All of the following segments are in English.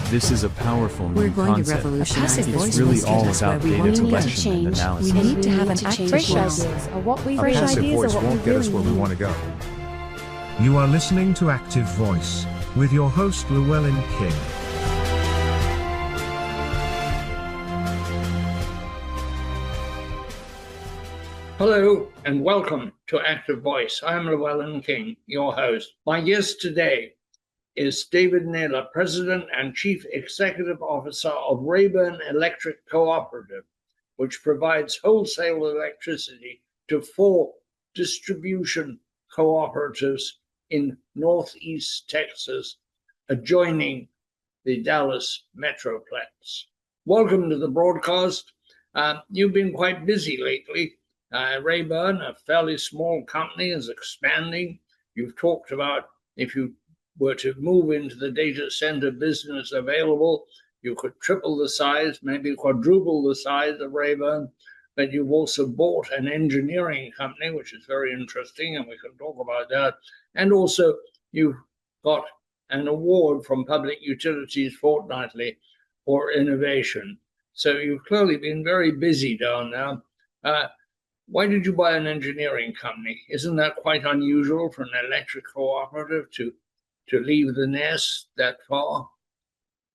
This is a powerful We're new going to concept. revolutionize It's voice really all messages about where we data want to collection and change. analysis. We need to have an to active change voice. ideas are what we A fresh passive ideas voice are what won't we get us really where we need. want to go. You are listening to Active Voice with your host Llewellyn King. Hello and welcome to Active Voice. I'm Llewellyn King, your host. My guest today is David Naylor, President and Chief Executive Officer of Rayburn Electric Cooperative, which provides wholesale electricity to 4 distribution cooperatives in Northeast Texas, adjoining the Dallas Metroplex. Welcome to the broadcast. You've been quite busy lately. Rayburn, a fairly small company, is expanding. You've talked about if you were to move into the data center business available, you could triple the size, maybe quadruple the size of Rayburn. But you've also bought an engineering company, which is very interesting, and we can talk about that. And also, you've got an award from Public Utilities Fortnightly for innovation. So you've clearly been very busy down there. Why did you buy an engineering company? Isn't that quite unusual for an electric cooperative to leave the nest that far?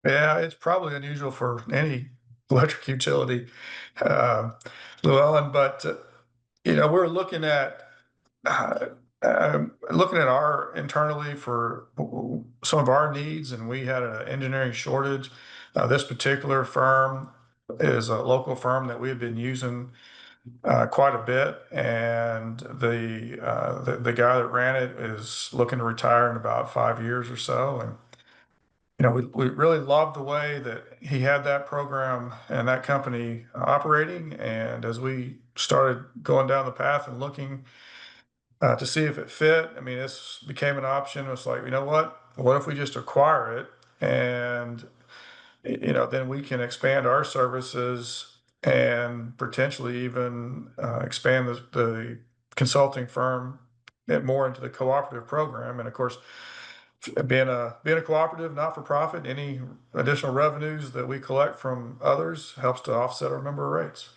Yeah, it's probably unusual for any electric utility, Llewellyn, but we're looking at our internally for some of our needs, and we had an engineering shortage. This particular firm is a local firm that we've been using quite a bit, and the guy that ran it is looking to retire in about 5 years or so. And we really loved the way that he had that program and that company operating. And as we started going down the path and looking to see if it fit, I mean, this became an option. It was like, what if we just acquire it, and then we can expand our services and potentially even expand the consulting firm more into the cooperative program. And of course, being a cooperative, not for profit, any additional revenues that we collect from others helps to offset our member rates.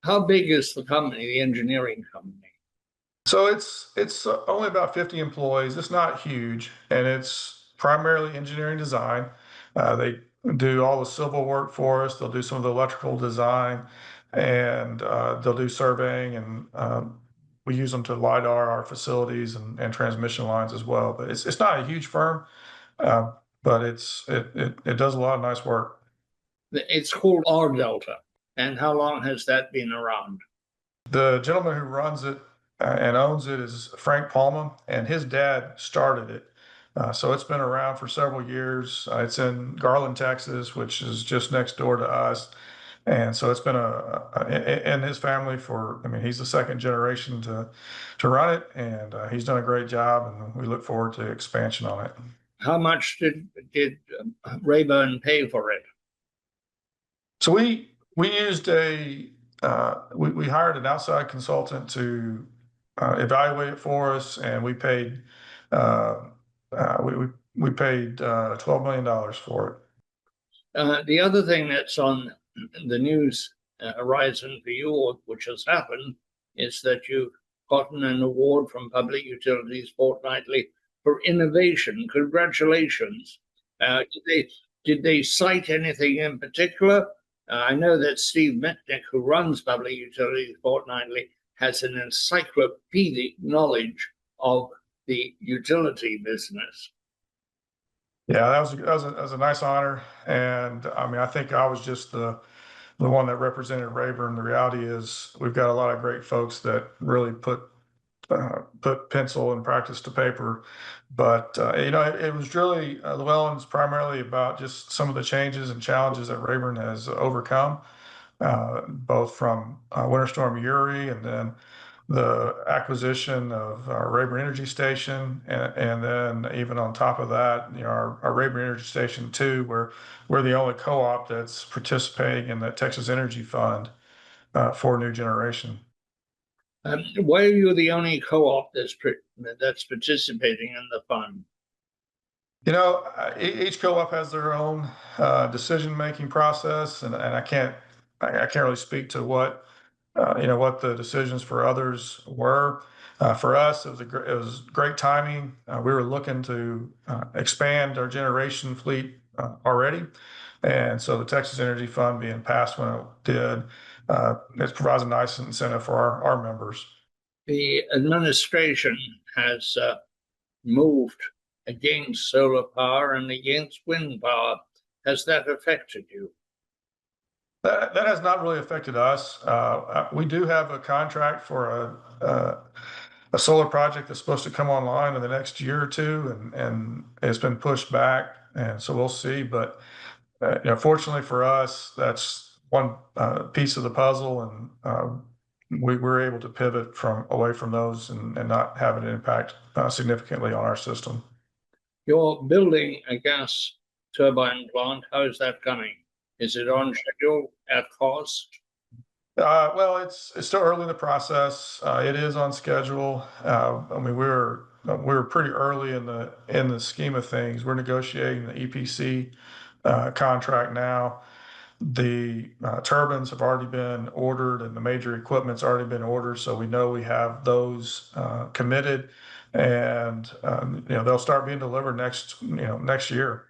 How big is the company, the engineering company? So it's only about 50 employees. It's not huge, and it's primarily engineering design. They do all the civil work for us. They'll do some of the electrical design, and they'll do surveying, and we use them to LiDAR our facilities and transmission lines as well. But it's not a huge firm, but it does a lot of nice work. It's called R Delta. And how long has that been around? The gentleman who runs it and owns it is Frank Palma, and his dad started it. So it's been around for several years. It's in Garland, Texas, which is just next door to us. And so it's been in his family he's the second generation to run it, and he's done a great job, and we look forward to expansion on it. How much did Rayburn pay for it? So we used we hired an outside consultant to evaluate it for us, and we paid we paid $12 million for it. The other thing that's on the news horizon for you, which has happened, is that you've gotten an award from Public Utilities Fortnightly for innovation. Congratulations. Did they cite anything in particular? I know that Steve Metnick, who runs Public Utilities Fortnightly, has an encyclopedic knowledge of the utility business. Yeah, that was a nice honor, and I mean, I think I was just the one that represented Rayburn. The reality is, we've got a lot of great folks that really put pencil and practice to paper. But it was really Llewellyn's primarily about just some of the changes and challenges that Rayburn has overcome, both from Winter Storm Uri, and then the acquisition of our Rayburn Energy Station, and then even on top of that, our Rayburn Energy Station 2, where we're the only co-op that's participating in the Texas Energy Fund for new generation. Why are you the only co-op that's participating in the fund? Each co-op has their own decision-making process, and I can't really speak to what the decisions for others were. For us, it was great timing. We were looking to expand our generation fleet already, and so the Texas Energy Fund being passed when it did, it provides a nice incentive for our members. The administration has moved against solar power and against wind power. Has that affected you? That has not really affected us. We do have a contract for a solar project that's supposed to come online in the next year or two, and it's been pushed back, and so we'll see. But fortunately for us, that's one piece of the puzzle, and we were able to pivot away from those and not have an impact significantly on our system. You're building a gas turbine plant. How is that coming? Is it on schedule, at cost? Well, it's still early in the process. It is on schedule. I mean, we're pretty early in the scheme of things. We're negotiating the EPC contract now. The turbines have already been ordered, and the major equipment's already been ordered, so we know we have those committed, and they'll start being delivered next year.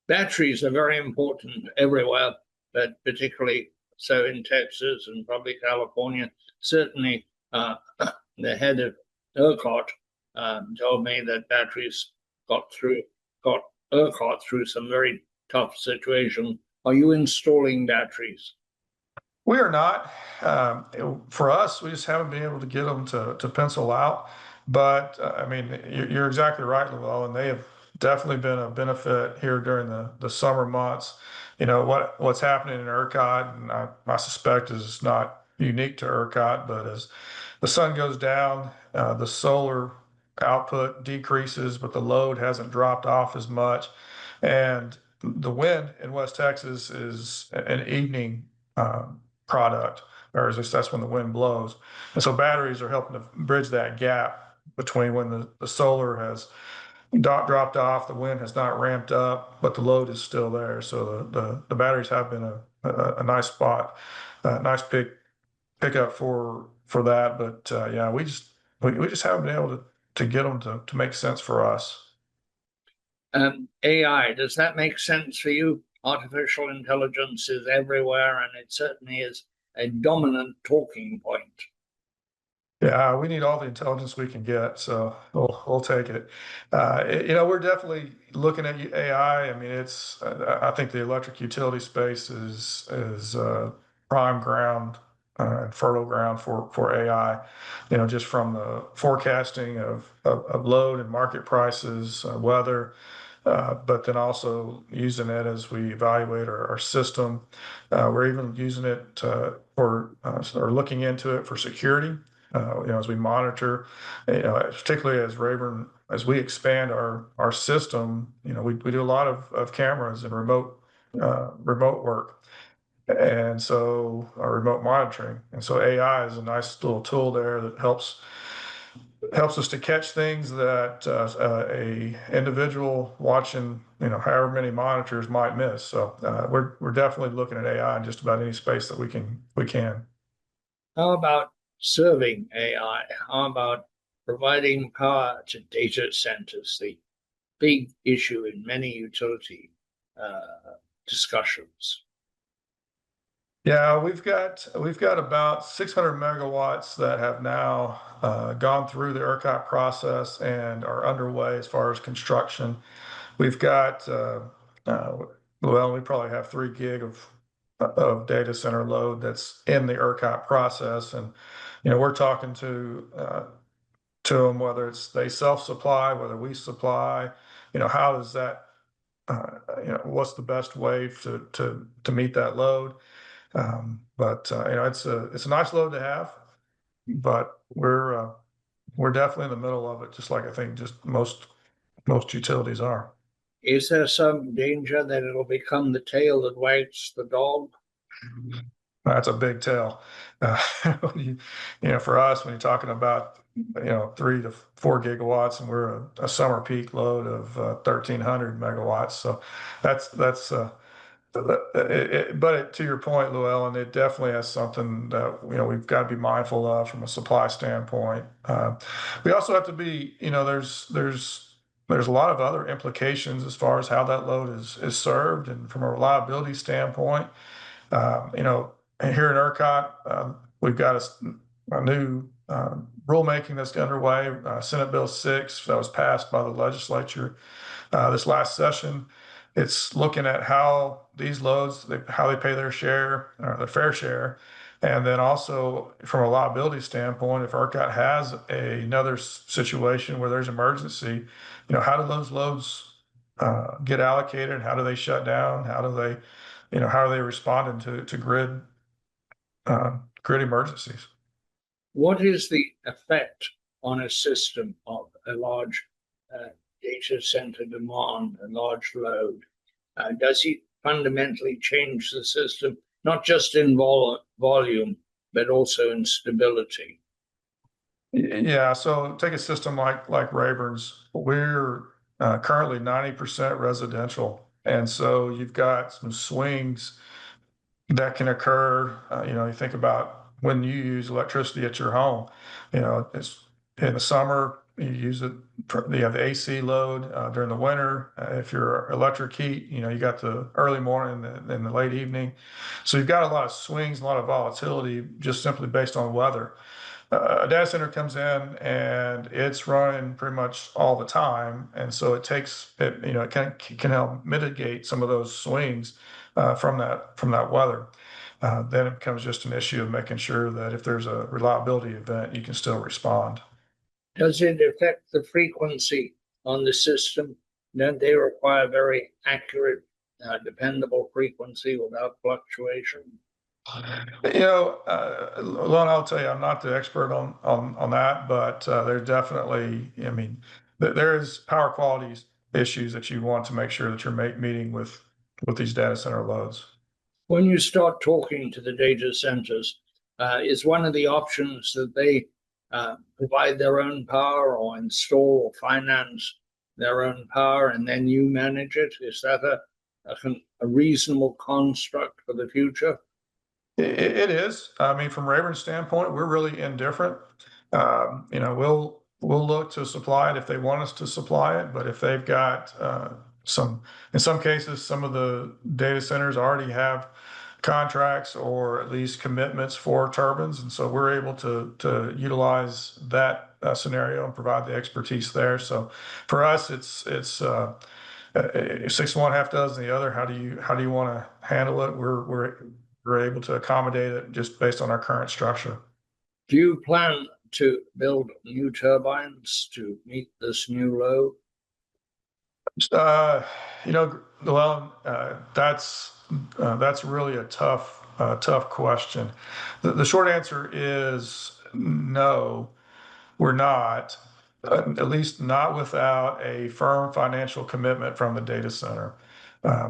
Batteries are very important everywhere, but particularly so in Texas and probably California. Certainly, the head of ERCOT told me that batteries got ERCOT through some very tough situation. Are you installing batteries? We are not. For us, we just haven't been able to get them to pencil out. But I mean, you're exactly right, Llewellyn, and they have definitely been a benefit here during the summer months. What's happening in ERCOT, and I suspect is not unique to ERCOT, but as the sun goes down, the solar output decreases, but the load hasn't dropped off as much. And the wind in West Texas is an evening product, or at least that's when the wind blows. And so batteries are helping to bridge that gap between when the solar has dropped off, the wind has not ramped up, but the load is still there. So the batteries have been a nice spot, nice pickup for that. But yeah, we just haven't been able to get them to make sense for us. AI, does that make sense for you? Artificial intelligence is everywhere, and it certainly is a dominant talking point. Yeah, we need all the intelligence we can get, so we'll take it. We're definitely looking at AI. I mean, I think the electric utility space is prime ground and fertile ground for AI. Just from the forecasting of load and market prices, weather, but then also using it as we evaluate our system. We're even using it or looking into it for security. As we monitor, particularly as Rayburn, as we expand our system, we do a lot of cameras and remote work, and so our remote monitoring, and so AI is a nice little tool there that helps us to catch things that a individual watching, however many monitors might miss. So we're definitely looking at AI in just about any space that we can. How about serving AI? How about providing power to data centers, the big issue in many utility discussions? Yeah, we've got about 600 megawatts that have now gone through the ERCOT process and are underway as far as construction. We've got we probably have 3 gig of data center load that's in the ERCOT process, and we're talking to them, whether it's they self-supply, whether we supply. How does that? What's the best way to meet that load? But it's a nice load to have, but we're definitely in the middle of it, just like I think just most utilities are. Is there some danger that it'll become the tail that wags the dog? That's a big tell. For us, when you're talking about 3 to 4 gigawatts, and we're a summer peak load of 1,300 megawatts. So that's but to your point, Llewellyn, it definitely has something that we've got to be mindful of from a supply standpoint. We also have to be, there's a lot of other implications as far as how that load is served, and from a reliability standpoint. Here in ERCOT, we've got a new rulemaking that's underway, Senate Bill 6, that was passed by the legislature this last session. It's looking at how these loads, how they pay their share, or their fair share. And then also from a liability standpoint, if ERCOT has another situation where there's emergency, how do those loads get allocated? How do they shut down? How are they responding to grid emergencies? What is the effect on a system of a large data center demand, a large load? Does it fundamentally change the system, not just in volume, but also in stability? Yeah, so take a system like Rayburn's. We're currently 90% residential, and so you've got some swings that can occur. You think about when you use electricity at your home. It's in the summer you use it. You have the AC load during the winter. If you're electric heat, you got the early morning and the late evening. So you've got a lot of swings, a lot of volatility, just simply based on weather. A data center comes in and it's running pretty much all the time, and so it can help mitigate some of those swings from that weather. Then it becomes just an issue of making sure that if there's a reliability event, you can still respond. Does it affect the frequency on the system? Don't they require very accurate, dependable frequency without fluctuation? Lon, I'll tell you, I'm not the expert on that, but there's definitely, there is power quality issues that you want to make sure that you're meeting with these data center loads. When you start talking to the data centers, is one of the options that they provide their own power or install or finance their own power and then you manage it? Is that a reasonable construct for the future? It is. I mean, from Rayburn's standpoint, we're really indifferent. We'll look to supply it if they want us to supply it, but if they've got in some cases, some of the data centers already have contracts or at least commitments for turbines, and so we're able to utilize that scenario and provide the expertise there. So for us, it's 6 one, half dozen the other. How do you want to handle it? We're able to accommodate it just based on our current structure. Do you plan to build new turbines to meet this new load? Well, that's really a tough question. The short answer is no, we're not. At least not without a firm financial commitment from the data center.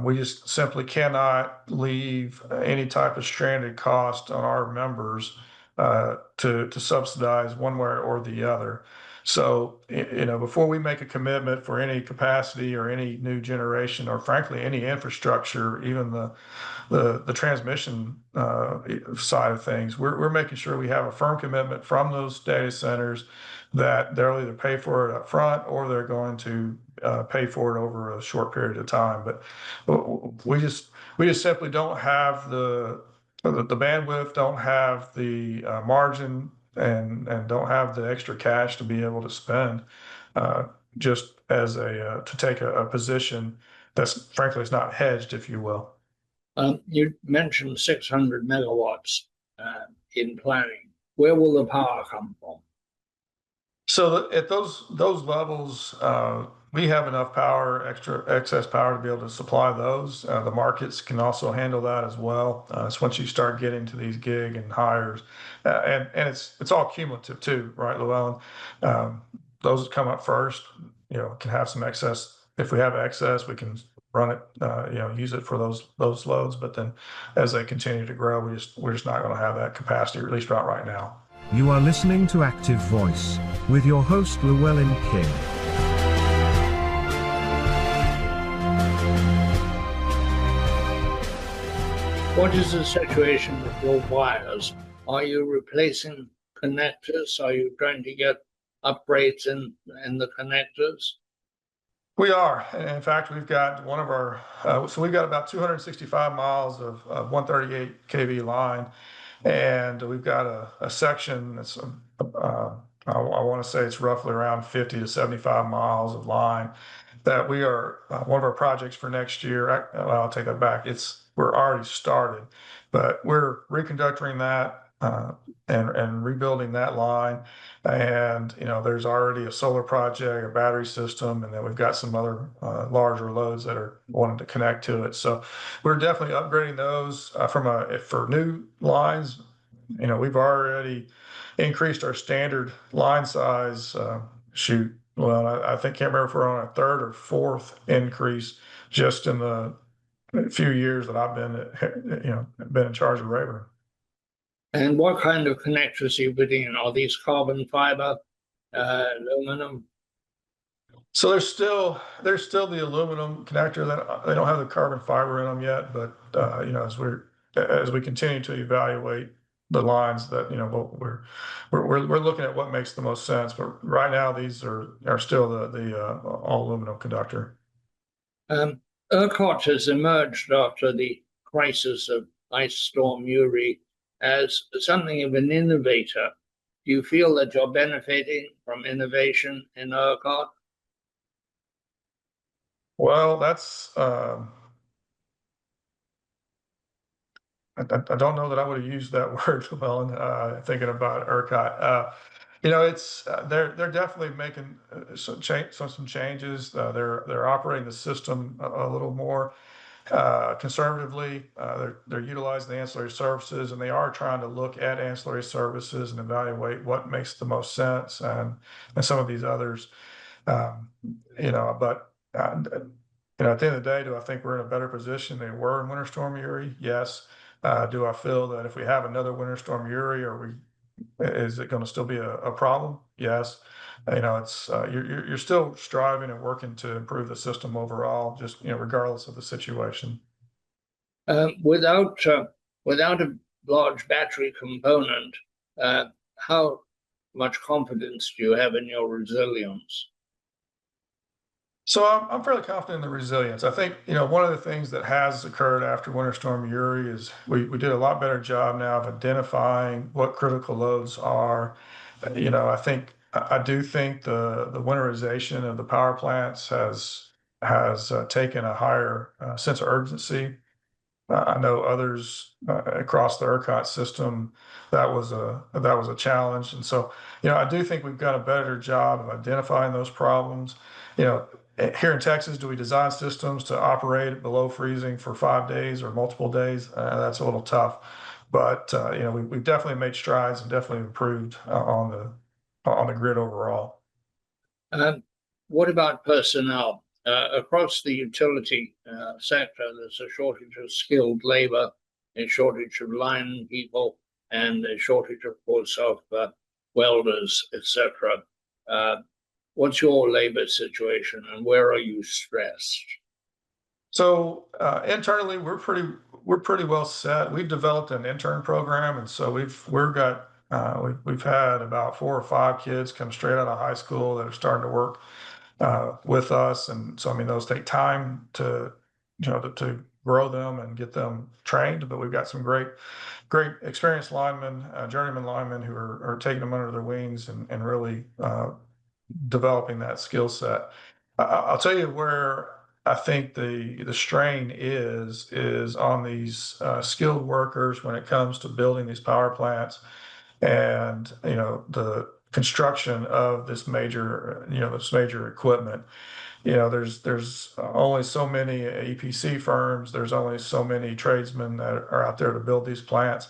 We just simply cannot leave any type of stranded cost on our members to subsidize one way or the other. So, before we make a commitment for any capacity or any new generation, or frankly, any infrastructure, even the transmission side of things, we're making sure we have a firm commitment from those data centers that they'll either pay for it up front or they're going to pay for it over a short period of time. But we just simply don't have the bandwidth, don't have the margin, and don't have the extra cash to be able to spend just as to take a position that's frankly is not hedged, if you will. You mentioned 600 megawatts in planning. Where will the power come from? So at those levels, we have enough excess power to be able to supply those. The markets can also handle that as well. So once you start getting to these gig and higher, and it's all cumulative too, right, Llewellyn? Those that come up first, can have some excess. If we have excess, we can run it, use it for those loads. But then as they continue to grow, we're just not going to have that capacity, at least not right now. You are listening to Active Voice with your host Llewellyn King. What is the situation with your wires? Are you replacing connectors? Are you trying to get upgrades in the connectors? We are. In fact, we've got one of our, so we've got about 265 miles of 138 kV line, and we've got a section that's, I want to say it's roughly around 50 to 75 miles of line that we are, one of our projects for next year. I'll take that back. We're already started, but we're reconductoring that and rebuilding that line. And, there's already a solar project, a battery system, and then we've got some other larger loads that are wanting to connect to it. So we're definitely upgrading those for new lines. We've already increased our standard line size. Well, I think, can't remember if we're on a third or fourth increase just in the few years that I've been in charge of Rayburn. And what kind of connectors are you putting in? Are these carbon fiber, aluminum? So there's still the aluminum connector that they don't have the carbon fiber in them yet, but as we continue to evaluate the lines that we're looking at what makes the most sense. But right now these are still the all aluminum conductor. ERCOT has emerged after the crisis of Ice Storm Uri as something of an innovator. Do you feel that you're benefiting from innovation in ERCOT? Well, that's I don't know that I would have used that word well thinking about ERCOT. They're definitely making some changes. They're operating the system a little more conservatively. They're utilizing the ancillary services, and they are trying to look at ancillary services and evaluate what makes the most sense, and some of these others. But at the end of the day, do I think we're in a better position than we were in Winter Storm Uri? Yes. Do I feel that if we have another Winter Storm Uri, is it going to still be a problem? Yes. It's you're still striving and working to improve the system overall, just regardless of the situation. Without a large battery component, how much confidence do you have in your resilience? So I'm fairly confident in the resilience. I think, one of the things that has occurred after Winter Storm Uri is we did a lot better job now of identifying what critical loads are. I do think the winterization of the power plants has taken a higher sense of urgency. I know others across the ERCOT system that was a challenge, and so I do think we've got a better job of identifying those problems. Here in Texas, do we design systems to operate below freezing for 5 days or multiple days? That's a little tough, but we've definitely made strides and definitely improved on the grid overall. What about personnel? Across the utility sector, there's a shortage of skilled labor, a shortage of line people, and a shortage, of course, of welders, etc. What's your labor situation, and where are you stressed? So internally, we're pretty well set. We've developed an intern program, and so we've had about 4 or 5 kids come straight out of high school that are starting to work with us, and so those take time to grow them and get them trained. But we've got some great experienced linemen, journeyman linemen who are taking them under their wings and really developing that skill set. I'll tell you where I think the strain is on these skilled workers when it comes to building these power plants and the construction of this major equipment. There's only so many EPC firms. There's only so many tradesmen that are out there to build these plants.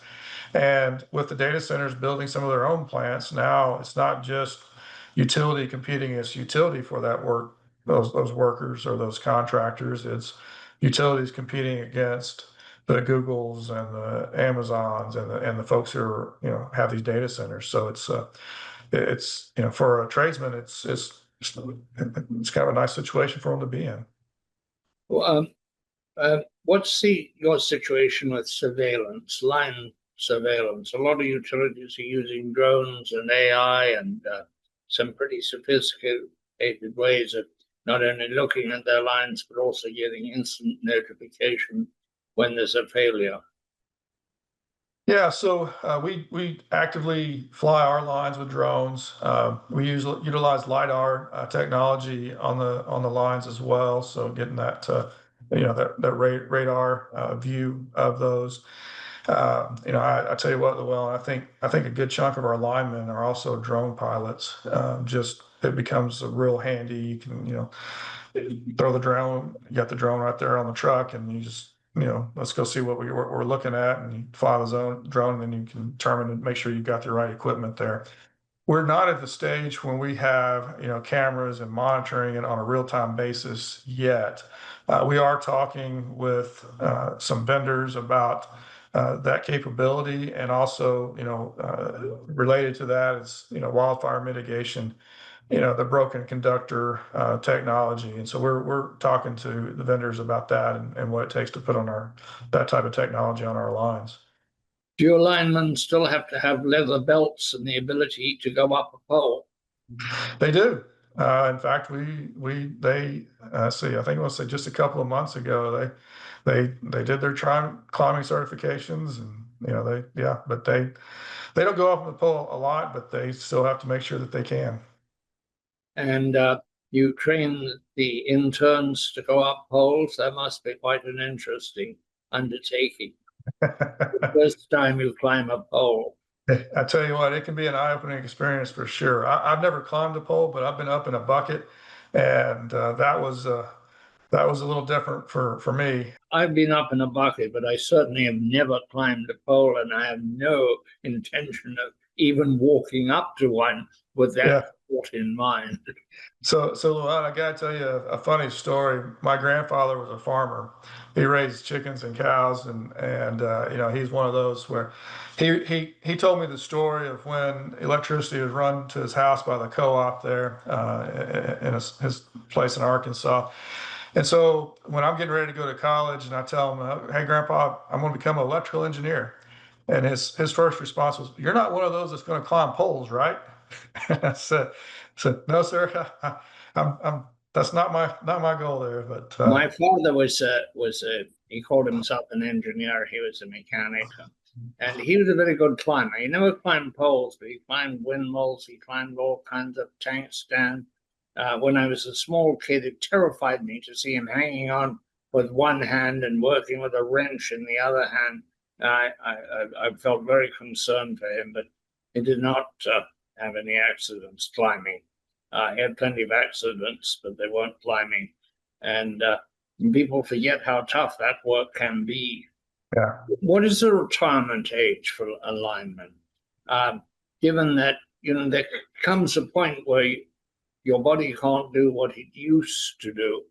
And with the data centers building some of their own plants, now it's not just utility competing against utility for that work, those workers or those contractors. It's utilities competing against the Googles and the Amazons and the folks who are, have these data centers. So it's for a tradesman, it's kind of a nice situation for them to be in. Well, what's your situation with surveillance, line surveillance? A lot of utilities are using drones and AI and some pretty sophisticated ways of not only looking at their lines, but also getting instant notification when there's a failure. Yeah, so we actively fly our lines with drones. We utilize lidar technology on the lines as well. So getting that that radar view of those. I tell you what, Llewellyn, I think a good chunk of our linemen are also drone pilots. Just it becomes a real handy. You can throw the drone. You got the drone right there on the truck, and you just let's go see what we're looking at, and you fly the drone, and then you can determine and make sure you've got the right equipment there. We're not at the stage when we have cameras and monitoring it on a real-time basis yet. We are talking with some vendors about that capability, and also related to that is wildfire mitigation, the broken conductor technology. And so we're talking to the vendors about that and what it takes to put on that type of technology on our lines. Do your linemen still have to have leather belts and the ability to go up a pole? They do. In fact, they see, I think it was just a couple of months ago, they did their climbing certifications, and but they don't go up on the pole a lot, but they still have to make sure that they can. And you train the interns to go up poles. That must be quite an interesting undertaking. The first time you climb a pole. I tell you what, it can be an eye-opening experience for sure. I've never climbed a pole, but I've been up in a bucket, and that was a little different for me. I've been up in a bucket, but I certainly have never climbed a pole, and I have no intention of even walking up to one with that thought in mind. So Llewellyn, I got to tell you a funny story. My grandfather was a farmer. He raised chickens and cows, and he's one of those where he told me the story of when electricity was run to his house by the co-op there in his place in Arkansas. And so when I'm getting ready to go to college, and I tell him, "Hey, Grandpa, I'm going to become an electrical engineer," and his first response was, "You're not one of those that's going to climb poles, right?" I said, "No, sir. That's not my goal there." But my father was he called himself an engineer. He was a mechanic, and he was a very good climber. He never climbed poles, but he climbed windmills. He climbed all kinds of tank stands. When I was a small kid, it terrified me to see him hanging on with one hand and working with a wrench in the other hand. I felt very concerned for him, but he did not have any accidents climbing. He had plenty of accidents, but they weren't climbing. And people forget how tough that work can be. Yeah. What is the retirement age for a lineman? Given that, there comes a point where your body can't do what it used to do.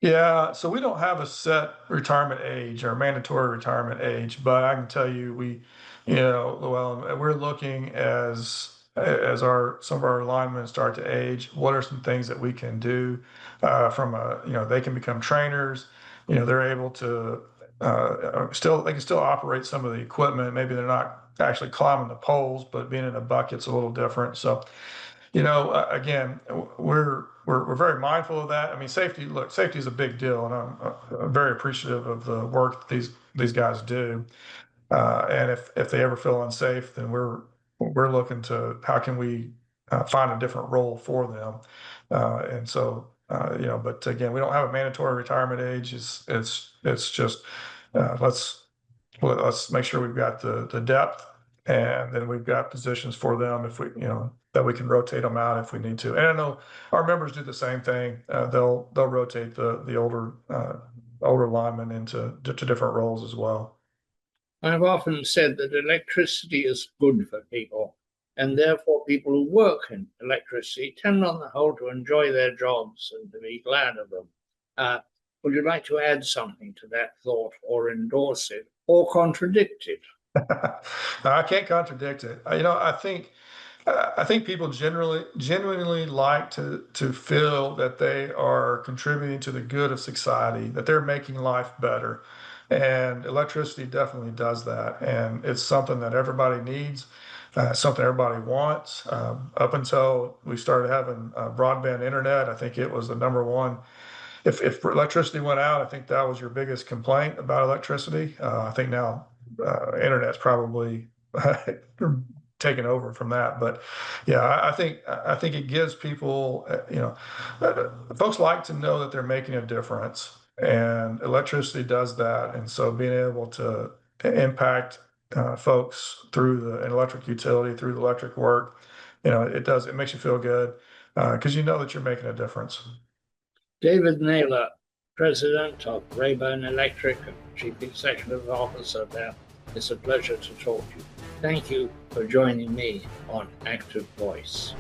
Yeah, so we don't have a set retirement age or mandatory retirement age, but I can tell you, Llewellyn, we're looking as some of our linemen start to age. What are some things that we can do they can become trainers. They're able to they can still operate some of the equipment. Maybe they're not actually climbing the poles, but being in a bucket's a little different. So again, we're very mindful of that. I mean, safety is a big deal, and I'm very appreciative of the work that these guys do. And if they ever feel unsafe, then we're looking to how can we find a different role for them. And so, but again, we don't have a mandatory retirement age. It's just let's make sure we've got the depth, and then we've got positions for them if we that we can rotate them out if we need to. And I know our members do the same thing. They'll rotate the older linemen into different roles as well. I've often said that electricity is good for people, and therefore people who work in electricity tend on the whole to enjoy their jobs and to be glad of them. Would you like to add something to that thought, or endorse it, or contradict it? I can't contradict it. I think people genuinely like to feel that they are contributing to the good of society, that they're making life better. And electricity definitely does that. And it's something that everybody needs, something everybody wants. Up until we started having broadband internet, I think it was the number one. If electricity went out, I think that was your biggest complaint about electricity. I think now internet's probably taken over from that. But yeah, I think it gives people, folks like to know that they're making a difference, and electricity does that. And so being able to impact folks through an electric utility, through the electric work, it makes you feel good because you know that you're making a difference. David Naylor, President of Rayburn Electric and Chief Executive Officer there. It's a pleasure to talk to you. Thank you for joining me on Active Voice.